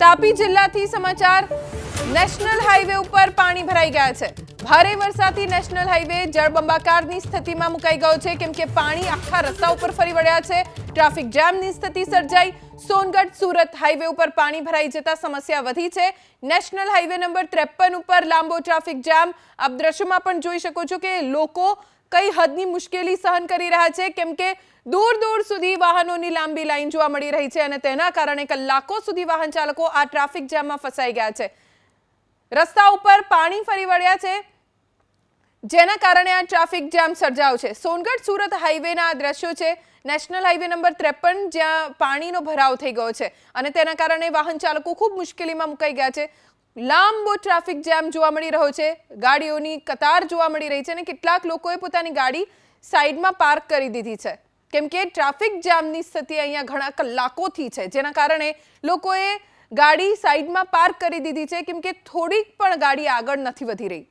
તાપી જિલ્લાથી સમાચાર national highway ઉપર પાણી ભરાઈ ગયા છે। ભારે વરસાદથી નેશનલ હાઈવે જળબંબાકારની સ્થિતિમાં મુકાઈ ગયો છે કેમ કે પાણી આખા રસ્તા ઉપર ફરી વળ્યા છે। ટ્રાફિક જામની સ્થિતિ સર્જાઈ। સોનગઢ સુરત હાઈવે ઉપર પાણી ભરાઈ જતા સમસ્યા વધી છે। નેશનલ હાઈવે નંબર 53 ઉપર લાંબો ટ્રાફિક જામ। આપ દ્રશ્યમાં પણ જોઈ શકો છો કે લોકો કઈ હદની મુશ્કેલી સહન કરી રહ્યા છે કેમ કે दूर दूर सुधी वाहनों लांबी लाइन जोवा मळी रही है अने तेना कारणे कलाको सुधी वाहन चालको आ ट्राफिक जाम में फसाई गया है। रस्ता उपर पाणी फरी वळ्या छे जेना कारणे आ ट्राफिक जाम सर्जायो छे। सोनगढ़ सूरत हाईवे ना दृश्यो छे। नेशनल हाईवे नंबर 53 ज्यां पाणीनो भराव थई गयो छे अने तेना कारणे वाहन चालको खूब मुश्केलीमां मुकाई गया छे। लांबो ट्राफिक जाम जोवा मळी रह्यो छे। गाड़ीओनी कतार जोवा मळी रही छे अने કેટલાક લોકોએ પોતાની ગાડી સાઈડમાં પાર્ક કરી દીધી છે કેમ કે ટ્રાફિક જામની સ્થિતિ અહીંયા ઘણા કલાકોથી છે જેના કારણે લોકોએ ગાડી સાઈડમાં પાર્ક કરી દીધી છે કેમ કે થોડીક પણ ગાડી આગળ નથી વધી રહી।